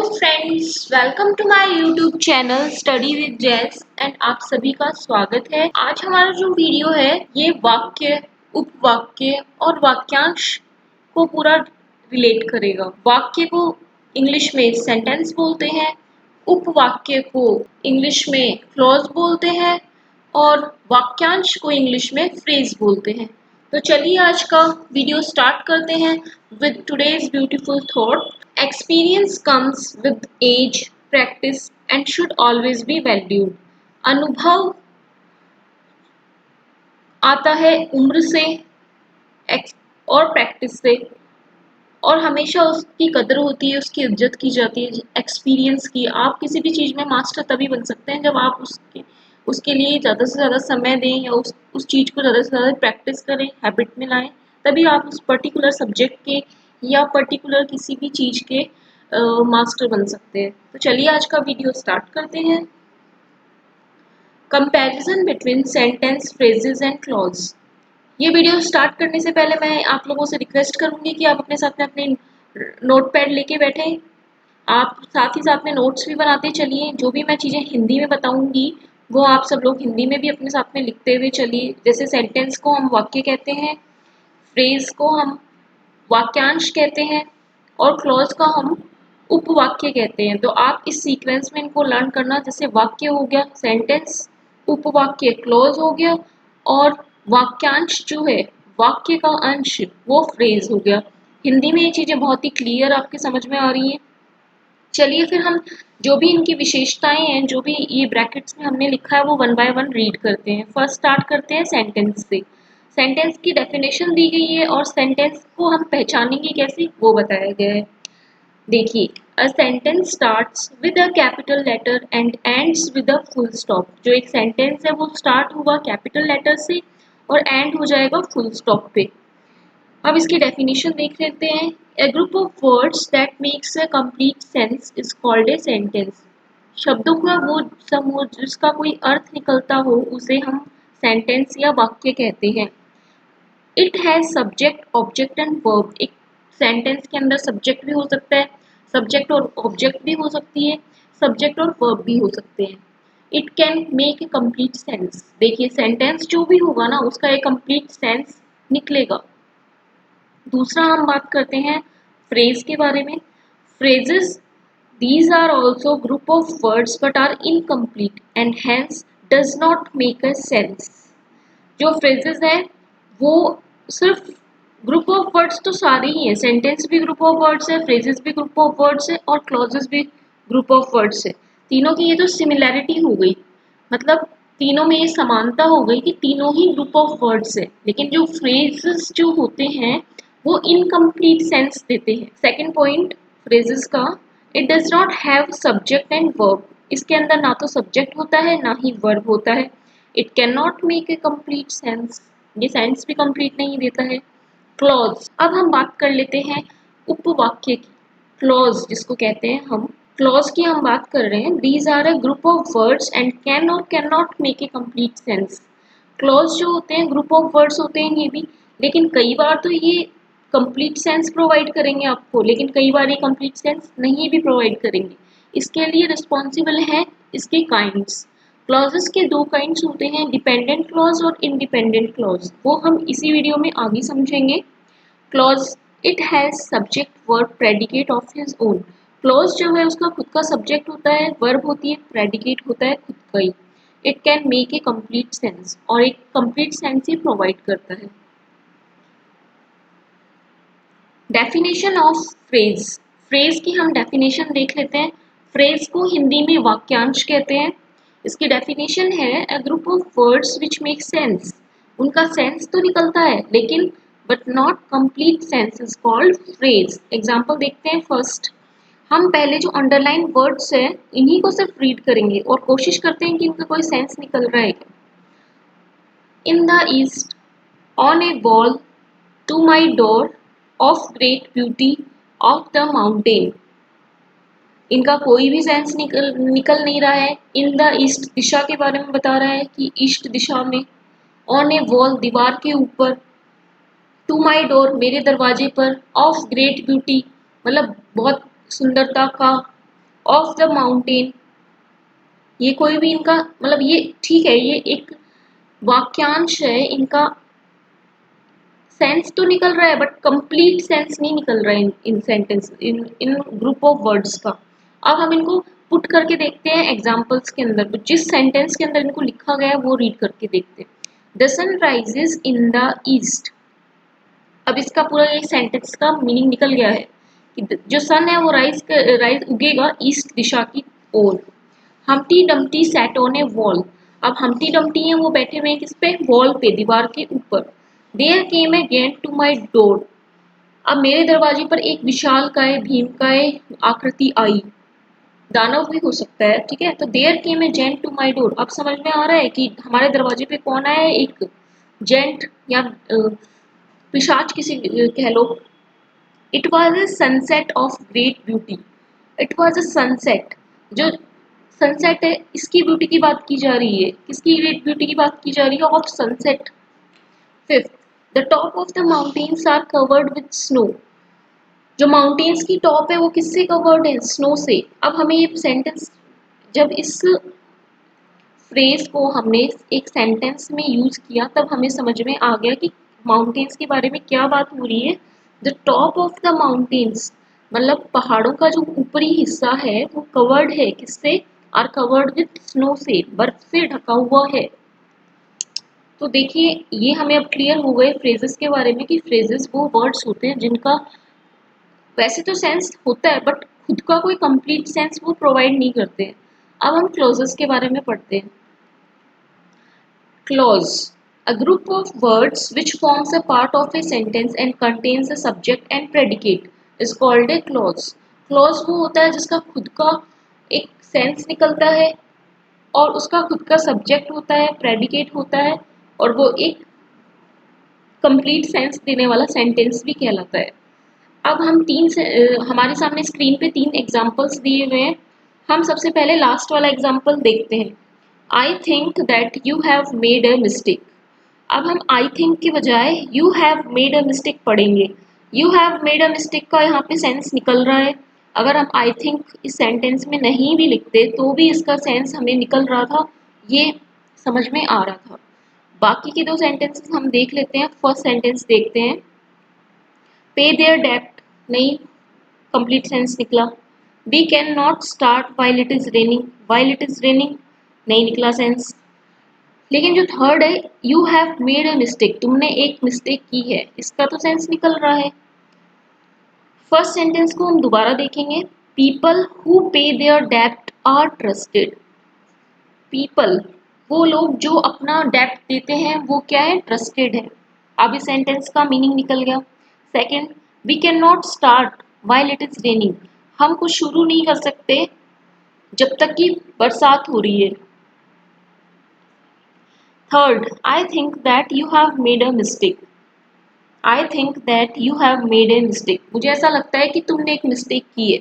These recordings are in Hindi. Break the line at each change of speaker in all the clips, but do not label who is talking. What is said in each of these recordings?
Friends, welcome to my YouTube channel study with Jas and आप सभी का स्वागत है। आज हमारा जो वीडियो है ये वाक्य, उपवाक्य और वाक्यांश को पूरा रिलेट करेगा। वाक्य को इंग्लिश में सेंटेंस बोलते हैं, उपवाक्य को इंग्लिश में क्लॉज बोलते हैं और वाक्यांश को इंग्लिश में फ्रेज बोलते हैं। तो चलिए आज का वीडियो स्टार्ट करते हैं with today's beautiful thought. Experience comes with age, practice and should always be valued. अनुभव आता है उम्र से और प्रैक्टिस से, और हमेशा उसकी कदर होती है, उसकी इज्जत की जाती है। एक्सपीरियंस की, आप किसी भी चीज़ में मास्टर तभी बन सकते हैं जब आप उसके लिए ज़्यादा से ज़्यादा समय दें या उस चीज़ को ज़्यादा से ज़्यादा प्रैक्टिस करें, हैबिट में लाएं, तभी आप उस पर्टिकुलर सब्जेक्ट के या पर्टिकुलर किसी भी चीज़ के मास्टर बन सकते हैं। तो चलिए आज का वीडियो स्टार्ट करते हैं। Comparison between sentence, phrases and clause. ये वीडियो स्टार्ट करने से पहले मैं आप लोगों से रिक्वेस्ट करूंगी कि आप अपने साथ में अपने नोट पैड लेके बैठे। आप साथ ही साथ में नोट्स भी बनाते चलिए। जो भी मैं चीज़ें हिंदी में बताऊंगी वो आप सब लोग हिंदी में भी अपने साथ में लिखते हुए चलिए। जैसे सेंटेंस को हम वाक्य कहते हैं, फ्रेज को हम वाक्यांश कहते हैं और क्लॉज का हम उपवाक्य कहते हैं। तो आप इस सीक्वेंस में इनको लर्न करना। जैसे वाक्य हो गया सेंटेंस, उपवाक्य क्लॉज हो गया और वाक्यांश जो है वाक्य का अंश वो फ्रेज हो गया। हिंदी में ये चीज़ें बहुत ही क्लियर आपके समझ में आ रही हैं। चलिए फिर हम जो भी इनकी विशेषताएं हैं, जो भी ये ब्रैकेट्स में हमने लिखा है वो वन बाय वन रीड करते हैं। फर्स्ट स्टार्ट करते हैं सेंटेंस से। सेंटेंस की डेफिनेशन दी गई है और सेंटेंस को हम पहचानेंगे कैसे वो बताया गया है। देखिए, a sentence starts with a capital letter and ends with a full stop. जो एक सेंटेंस है वो स्टार्ट होगा कैपिटल लेटर से और एंड हो जाएगा फुल स्टॉप पे। अब इसकी डेफिनेशन देख लेते हैं। A group of words that makes a complete sense is called a sentence. शब्दों का वो समूह जिसका कोई अर्थ निकलता हो उसे हम सेंटेंस या वाक्य कहते हैं। It has subject, object and verb. एक सेंटेंस के अंदर सब्जेक्ट भी हो सकता है, सब्जेक्ट और ऑब्जेक्ट भी हो सकती है, सब्जेक्ट और वर्ब भी हो सकते हैं। It can make a complete sense. देखिए सेंटेंस जो भी होगा ना उसका एक कंप्लीट सेंस निकलेगा। दूसरा हम बात करते हैं फ्रेज के बारे में। Phrases, these are also group of words but are incomplete and hence does not make a sense। जो phrases हैं वो सिर्फ ग्रुप ऑफ वर्ड्स तो सारे ही हैं। सेंटेंस भी ग्रुप ऑफ वर्ड्स है, फ्रेजेस भी ग्रुप ऑफ वर्ड्स है और क्लॉजेस भी ग्रुप ऑफ वर्ड्स है। तीनों की ये तो सिमिलैरिटी हो गई, मतलब तीनों में ये समानता हो गई कि तीनों ही ग्रुप ऑफ वर्ड्स है। लेकिन जो फ्रेजेस जो होते हैं वो इनकम्प्लीट सेंस देते हैं। सेकंड पॉइंट फ्रेजेस का, it does not have subject and verb. इसके अंदर ना तो सब्जेक्ट होता है ना ही वर्ब होता है। It can not make a complete sense, ये सेंस भी कंप्लीट नहीं देता है। क्लॉज, अब हम बात कर लेते हैं उपवाक्य की। क्लॉज जिसको कहते हैं हम, क्लॉज की हम बात कर रहे हैं। These are a group of words and can और can not make a complete sense. Clause जो होते हैं ग्रुप ऑफ वर्ड्स होते हैं ये भी, लेकिन कई बार तो ये कंप्लीट सेंस प्रोवाइड करेंगे आपको, लेकिन कई बार ये कंप्लीट सेंस नहीं भी प्रोवाइड करेंगे। इसके लिए रिस्पॉन्सिबल है इसके काइंड्स। क्लॉजेस के दो काइंड्स होते हैं, डिपेंडेंट क्लॉज और इंडिपेंडेंट क्लॉज। वो हम इसी वीडियो में आगे समझेंगे। Clause, it has subject, verb, predicate of his own. Clause जो है उसका खुद का सब्जेक्ट होता है, वर्ब होती है, प्रेडिकेट होता है खुद का ही। It can make a complete sense, और एक कंप्लीट सेंस ही प्रोवाइड करता है। Definition of phrase. फ्रेज की हम डेफिनेशन देख लेते हैं। फ्रेज को हिंदी में वाक्यांश कहते हैं। इसकी डेफिनेशन है अ group of words which make sense. उनका सेंस तो निकलता है लेकिन but not complete sense is called phrase. Example देखते हैं। फर्स्ट, हम पहले जो अंडरलाइन वर्ड्स हैं इन्हीं को सिर्फ रीड करेंगे और कोशिश करते हैं कि उनका कोई सेंस निकल रहा है क्या। In the east, on a wall, to my door, of great beauty, of the mountain. इनका कोई भी सेंस निकल नहीं रहा है। इन द ईस्ट दिशा के बारे में बता रहा है कि ईस्ट दिशा में। ऑन ए वॉल दीवार के ऊपर। टू माई डोर मेरे दरवाजे पर। ऑफ ग्रेट ब्यूटी मतलब बहुत सुंदरता का। ऑफ द माउंटेन, ये कोई भी इनका मतलब ये ठीक है, ये एक वाक्यांश है, इनका सेंस तो निकल रहा है बट कंप्लीट सेंस नहीं निकल रहा है इन सेंटेंस, इन ग्रुप ऑफ वर्ड्स का। अब हम इनको पुट करके देखते हैं एग्जांपल्स के अंदर, तो जिस सेंटेंस के अंदर इनको लिखा गया है वो रीड करके देखते हैं। The sun rises in the east. अब इसका पूरा एक सेंटेंस का मीनिंग निकल गया है कि जो सन है वो राइज उगेगा ईस्ट दिशा की ओर। Humpty Dumpty sat on a wall. अब हम्टी डम्टी है वो बैठे हुए हैं किस पे, वॉल पे, दीवार के ऊपर। There came a gent to my door. अब मेरे दरवाजे पर एक विशाल काय भीम काय आकृति आई, दानव भी हो सकता है, ठीक है। तो there came a gent to my door, अब समझ में आ रहा है कि हमारे दरवाजे पे कौन आया है, एक जेंट या पिशाच किसी कह लो। It was a sunset of great beauty. It was a sunset, जो सनसेट है इसकी ब्यूटी की बात की जा रही है, किसकी ग्रेट ब्यूटी की बात की जा रही है, of sunset. Fifth, the top of the mountains are covered with snow. जो माउंटेन्स की टॉप है वो किससे कवर्ड है, स्नो से। अब हमें ये सेंटेंस, जब इस फ्रेज को हमने एक सेंटेंस में यूज किया तब हमें समझ में आ गया कि माउंटेन्स के बारे में क्या बात हो रही है। The top of the mountains मतलब पहाड़ों का जो ऊपरी हिस्सा है वो कवर्ड है किससे, आर कवर्ड विद स्नो से, बर्फ से ढका हुआ है। तो देखिए ये हमें अब क्लियर हो गए फ्रेजेस के बारे में कि फ्रेजेस वो वर्ड्स होते हैं जिनका वैसे तो सेंस होता है बट खुद का कोई कंप्लीट सेंस वो प्रोवाइड नहीं करते हैं। अब हम क्लॉजेस के बारे में पढ़ते हैं। Clause, a group of words which forms a part of a sentence and contains a subject and predicate is called a clause. Clause वो होता है जिसका खुद का एक सेंस निकलता है और उसका खुद का सब्जेक्ट होता है, प्रेडिकेट होता है और वो एक कंप्लीट सेंस देने वाला सेंटेंस भी कहलाता है। अब हम हमारे सामने स्क्रीन पे 3 एग्जाम्पल्स दिए हुए हैं। हम सबसे पहले लास्ट वाला एग्जाम्पल देखते हैं। I think that you have made a mistake. अब हम आई थिंक के बजाय you have made a mistake पढ़ेंगे। You have made a mistake का यहाँ पे सेंस निकल रहा है। अगर हम आई थिंक इस सेंटेंस में नहीं भी लिखते तो भी इसका सेंस हमें निकल रहा था, ये समझ में आ रहा था। बाकी के 2 सेंटेंसेस हम देख लेते हैं। फर्स्ट सेंटेंस देखते हैं, पे देयर डेब्ट, नहीं कंप्लीट सेंस निकला। We can not start while it is raining, while it is raining नहीं निकला सेंस। लेकिन जो थर्ड है, you have made a mistake, तुमने एक मिस्टेक की है, इसका तो सेंस निकल रहा है। फर्स्ट सेंटेंस को हम दोबारा देखेंगे। पीपल हु पे देयर डेब्ट आर ट्रस्टेड। पीपल वो लोग जो अपना डेब्ट देते हैं वो क्या है, ट्रस्टेड है। अब इस सेंटेंस का मीनिंग निकल गया। Second, we can not start while it is raining, हम कुछ शुरू नहीं कर सकते जब तक कि बरसात हो रही है। Third, I think that you have made a mistake. I think that you have made a mistake, मुझे ऐसा लगता है कि तुमने एक मिस्टेक की है।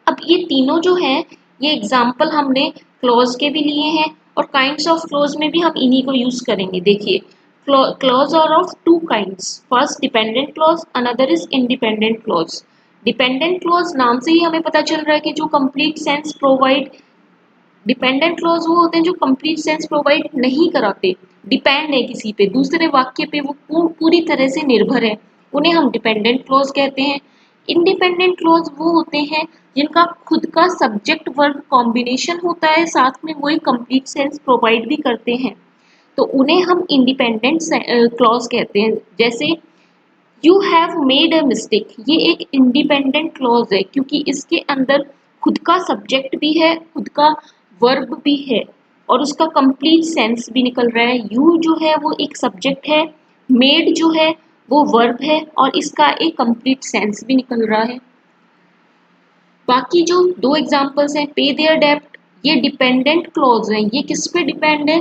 अब ये तीनों जो हैं ये एग्जाम्पल हमने क्लॉज के भी लिए हैं और काइंड्स ऑफ क्लॉज में भी हम इन्हीं को यूज करेंगे। देखिए clause are of 2 kinds, first dependent clause, another is independent clause. Dependent clause नाम से ही हमें पता चल रहा है कि जो complete sense provide, dependent clause वो होते हैं जो कंप्लीट सेंस प्रोवाइड नहीं कराते, डिपेंड है किसी पे, दूसरे वाक्य पे वो पूरी तरह से निर्भर है, उन्हें हम डिपेंडेंट क्लॉज कहते हैं। इंडिपेंडेंट क्लॉज वो होते हैं जिनका खुद का सब्जेक्ट वर्ब कॉम्बिनेशन होता है, साथ में वही कंप्लीट सेंस प्रोवाइड भी करते हैं, तो उन्हें हम इंडिपेंडेंट क्लॉज कहते हैं। जैसे you have made a mistake, ये एक इंडिपेंडेंट क्लॉज है क्योंकि इसके अंदर खुद का सब्जेक्ट भी है, खुद का वर्ब भी है और उसका कंप्लीट सेंस भी निकल रहा है। यू जो है वो एक सब्जेक्ट है, मेड जो है वो वर्ब है और इसका एक कंप्लीट सेंस भी निकल रहा है। बाकी जो 2 एग्जांपल्स हैं, पे देयर डेब्ट, ये डिपेंडेंट क्लॉज हैं, ये किस पे डिपेंड है,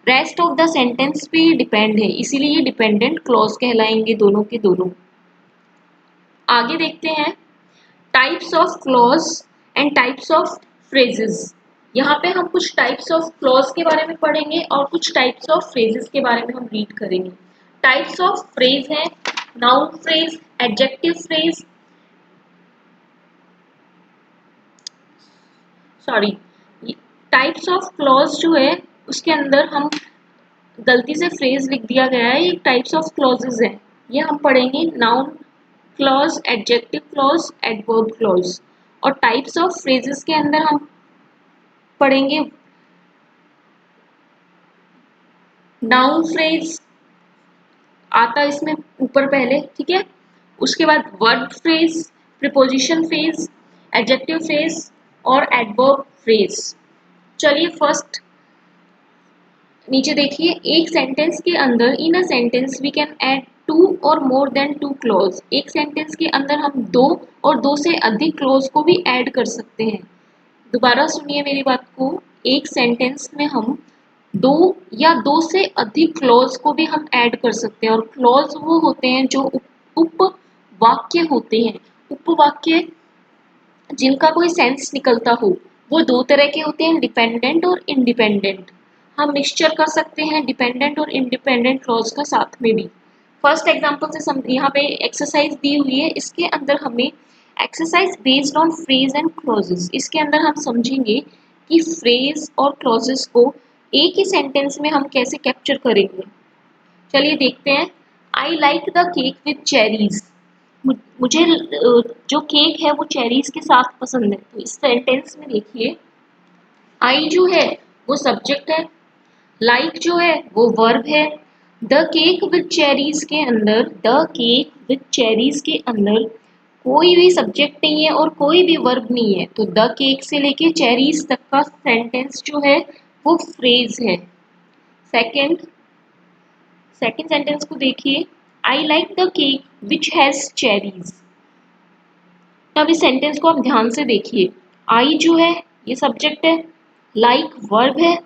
रेस्ट ऑफ द सेंटेंस पे डिपेंड है, इसीलिए ये डिपेंडेंट क्लॉज कहलाएंगे दोनों के दोनों। आगे देखते हैं types of clause and types of phrases. यहाँ पे हम कुछ टाइप्स ऑफ क्लॉज के बारे में पढ़ेंगे और कुछ टाइप्स ऑफ फ्रेजेस के बारे में हम रीड करेंगे। टाइप्स ऑफ फ्रेज हैं noun phrase, adjective phrase, sorry, types of clause जो है उसके अंदर हम गलती से फ्रेज लिख दिया गया है, ये टाइप्स ऑफ क्लॉजेज हैं। ये हम पढ़ेंगे noun clause, adjective clause, adverb clause. और टाइप्स ऑफ फ्रेजेस के अंदर हम पढ़ेंगे नाउन फ्रेज आता है इसमें ऊपर पहले, ठीक है। उसके बाद verb phrase, preposition phrase, adjective phrase और एडवर्ब फ्रेज। चलिए फर्स्ट नीचे देखिए, एक सेंटेंस के अंदर in a sentence we can add two और मोर देन टू क्लॉज। एक सेंटेंस के अंदर हम दो और दो से अधिक क्लॉज को भी ऐड कर सकते हैं। दोबारा सुनिए मेरी बात को, एक सेंटेंस में हम दो या दो से अधिक क्लॉज को भी हम ऐड कर सकते हैं। और क्लॉज वो होते हैं जो उपवाक्य होते हैं। उपवाक्य जिनका कोई सेंस निकलता हो, वो दो तरह के होते हैं, डिपेंडेंट और इंडिपेंडेंट। हम मिक्सचर कर सकते हैं डिपेंडेंट और इंडिपेंडेंट क्लॉज का साथ में भी। फर्स्ट एग्जांपल से यहाँ पे एक्सरसाइज दी हुई है, इसके अंदर हमें exercise based on phrase and clauses, इसके अंदर हम समझेंगे कि फ्रेज और क्लॉजेस को एक ही सेंटेंस में हम कैसे कैप्चर करेंगे। चलिए देखते हैं। I like the cake with cherries. मुझे जो केक है वो चेरीज के साथ पसंद है। तो इस सेंटेंस में देखिए, आई जो है वो सब्जेक्ट है, लाइक जो है वो वर्ब है। द केक विथ चेरीज के अंदर, द केक विथ चेरीज के अंदर कोई भी सब्जेक्ट नहीं है और कोई भी वर्ब नहीं है। तो द केक से लेके चेरीज तक का सेंटेंस जो है वो फ्रेज है। सेकंड सेकंड सेंटेंस को देखिए, I like the cake which has cherries. अब इस सेंटेंस को आप ध्यान से देखिए, आई जो है ये सब्जेक्ट है, लाइक वर्ब है,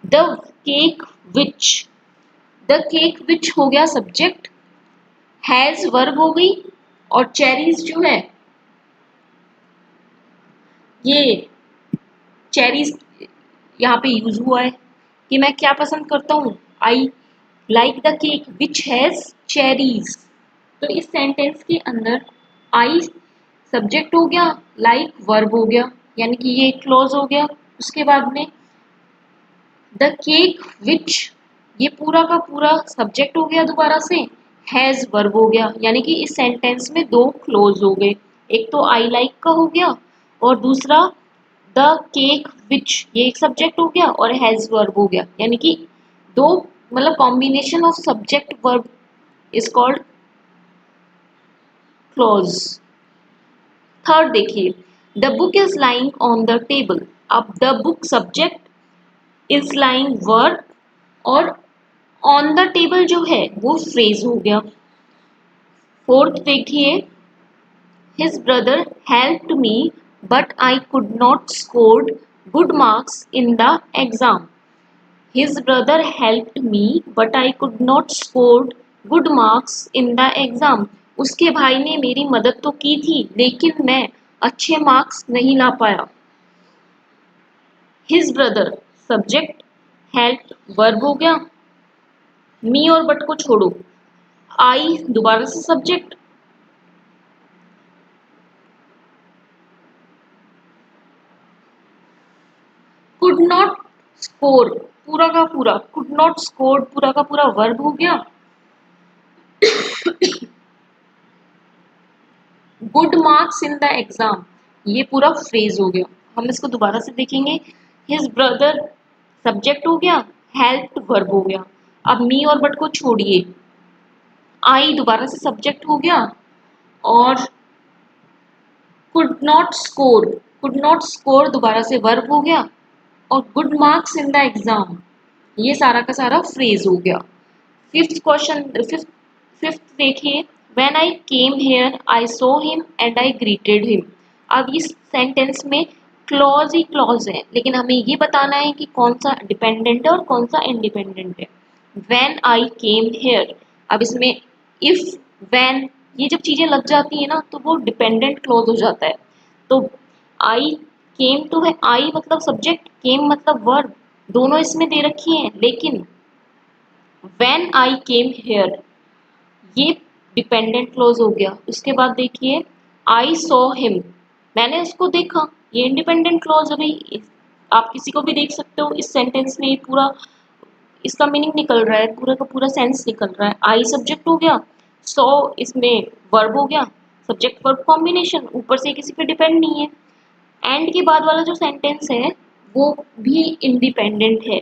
the cake which, the cake which हो गया सब्जेक्ट, हैज वर्ब हो गई, और चेरीज जो है ये चेरीज यहाँ पे यूज हुआ है कि मैं क्या पसंद करता हूँ, I like the cake which has cherries. तो इस सेंटेंस के अंदर आई सब्जेक्ट हो गया, लाइक वर्ब हो गया, यानी कि ये क्लोज हो गया। उसके बाद में द केक विच, ये पूरा का पूरा सब्जेक्ट हो गया दोबारा से, हैज वर्ब हो गया, यानी कि इस सेंटेंस में दो क्लोज हो गए। एक तो आई लाइक का हो गया और दूसरा द केक विच, ये एक सब्जेक्ट हो गया और हैज वर्ब हो गया, यानी कि दो मतलब combination of subject verb is called clause. Third देखिए, the book is lying on the table. अब the book subject, is lying verb और ऑन द टेबल जो है वो फ्रेज हो गया। फोर्थ देखिए, his brother helped me but I could not scored good marks in the exam. His brother helped me but I could not scored good marks in the exam. उसके भाई ने मेरी मदद तो की थी लेकिन मैं अच्छे मार्क्स नहीं ला पाया। His brother subject, help verb हो गया, मी और बट को छोड़ो, आई दोबारा से सब्जेक्ट, कुड नॉट स्कोर पूरा का पूरा, कुड नॉट स्कोर पूरा का पूरा वर्ब हो गया, good marks in the exam ये पूरा फ्रेज हो गया। हम इसको दोबारा से देखेंगे। हिज ब्रदर सब्जेक्ट हो गया, हेल्प वर्ब हो गया। अब मी और बट को छोड़िए, आई दोबारा से सब्जेक्ट हो गया और कुड नॉट स्कोर दोबारा से वर्ब हो गया और good marks in the exam ये सारा का सारा फ्रेज हो गया। फिफ्थ क्वेश्चन, फिफ्थ देखिए, when I came here I saw him and I greeted him. अब इस सेंटेंस में क्लॉज ही क्लॉज है, लेकिन हमें ये बताना है कि कौन सा डिपेंडेंट है और कौन सा इंडिपेंडेंट है। व्हेन आई केम हियर, अब इसमें इफ, व्हेन ये जब चीजें लग जाती है ना तो वो डिपेंडेंट क्लॉज हो जाता है। तो आई केम तो है, आई मतलब सब्जेक्ट, केम मतलब वर्ब, दोनों इसमें दे रखी हैं, लेकिन व्हेन आई केम हियर ये डिपेंडेंट क्लॉज हो गया। उसके बाद देखिए, आई सॉ हिम, मैंने इसको देखा, ये इंडिपेंडेंट क्लॉज है भाई। आप किसी को भी देख सकते हो इस सेंटेंस में, पूरा इसका मीनिंग निकल रहा है, पूरा का पूरा सेंस निकल रहा है। आई सब्जेक्ट हो गया, सो इसमें वर्ब हो गया, सब्जेक्ट वर्ब कॉम्बिनेशन, ऊपर से किसी पे डिपेंड नहीं है। एंड के बाद वाला जो सेंटेंस है वो भी इंडिपेंडेंट है।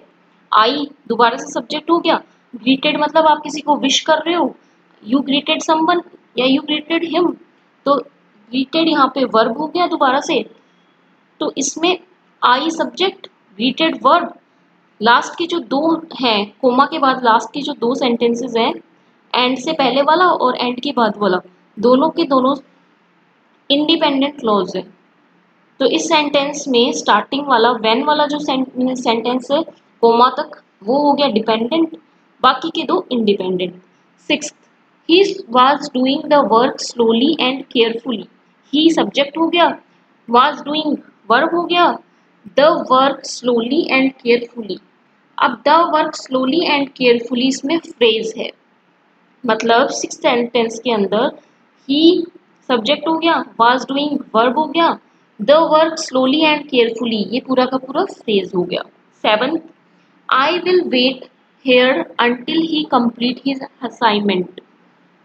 आई दोबारा से सब्जेक्ट हो गया, ग्रीटेड मतलब आप किसी को विश कर रहे हो, यू ग्रीटेड समवन या यू ग्रीटेड हिम, तो ग्रीटेड यहाँ पे वर्ब हो गया दोबारा से। तो इसमें I subject, greeted verb, last की जो दो हैं कोमा के बाद लास्ट की जो दो सेंटेंसेस हैं, एंड से पहले वाला और एंड के बाद वाला, दोनों के दोनों इंडिपेंडेंट क्लॉज है। तो इस सेंटेंस में स्टार्टिंग वाला व्हेन वाला जो सेंटेंस है कोमा तक, वो हो गया डिपेंडेंट, बाकी के दो independent. Sixth, he was doing the work slowly and carefully, he subject हो गया, वाज डूइंग वर्ब हो गया, the work slowly and carefully. अब the work slowly and carefully इसमें फ्रेज है, मतलब सिक्स सेंटेंस के अंदर ही सब्जेक्ट हो गया, वाज डूइंग वर्ब हो गया, the work slowly and carefully ये पूरा का पूरा फ्रेज हो गया। Seventh, I will wait here until he complete his assignment,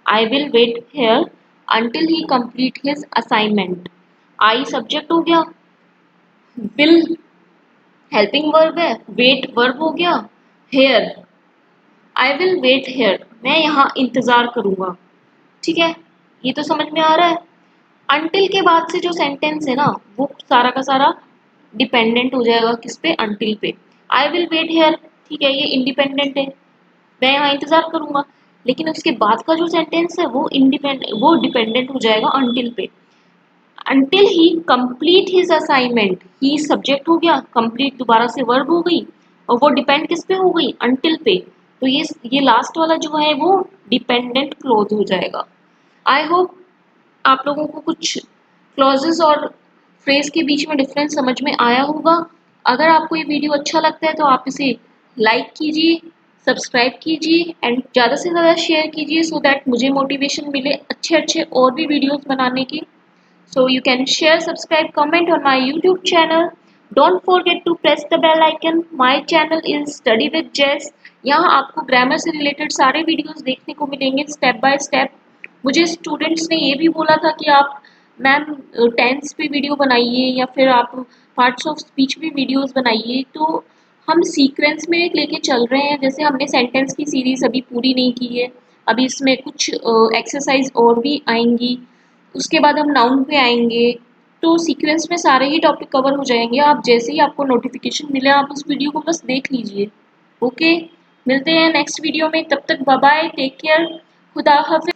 I will wait here until he complete his assignment. I subject हो गया, विल हेल्पिंग वर्ब है, वेट वर्ब हो गया, here I will wait here मैं यहाँ इंतजार करूंगा। ठीक है, ये तो समझ में आ रहा है। अंटिल के बाद से जो सेंटेंस है ना वो सारा का सारा डिपेंडेंट हो जाएगा किस पे, अंटिल पे। आई विल वेट हेयर, ठीक है, ये इंडिपेंडेंट है, मैं यहाँ इंतजार करूंगा। लेकिन उसके बाद का जो सेंटेंस है वो वो डिपेंडेंट हो जाएगा अंटिल पे। Until he complete his assignment, he subject हो गया, कंप्लीट दोबारा से वर्ब हो गई, और वो डिपेंड किस पे हो गई, अंटिल पे। तो ये लास्ट वाला जो है वो डिपेंडेंट क्लोज हो जाएगा। आई होप आप लोगों को कुछ क्लॉजेस और फ्रेज के बीच में डिफरेंस समझ में आया होगा। अगर आपको ये वीडियो अच्छा लगता है तो आप इसे लाइक कीजिए, सब्सक्राइब कीजिए एंड ज़्यादा से ज़्यादा शेयर कीजिए, सो दैट मुझे मोटिवेशन मिले अच्छे अच्छे और भी वीडियोस बनाने की। So you can share, subscribe, comment on my YouTube channel. Don't forget to press the bell icon. My channel is Study with Jess. यहाँ आपको ग्रामर से रिलेटेड सारे वीडियोस देखने को मिलेंगे स्टेप बाय स्टेप। मुझे स्टूडेंट्स ने ये भी बोला था कि आप मैम टेंस पे वीडियो बनाइए या फिर आप पार्ट्स ऑफ स्पीच पे वीडियोस बनाइए। तो हम सीक्वेंस में लेके चल रहे हैं, जैसे हमने सेंटेंस की सीरीज अभी पूरी नहीं की है, अभी इसमें कुछ एक्सरसाइज और भी आएंगी, उसके बाद हम नाउन पे आएंगे। तो सीक्वेंस में सारे ही टॉपिक कवर हो जाएंगे। आप जैसे ही आपको नोटिफिकेशन मिले आप उस वीडियो को बस देख लीजिए। ओके, मिलते हैं नेक्स्ट वीडियो में, तब तक बाय बाय, टेक केयर, खुदा हाफिज।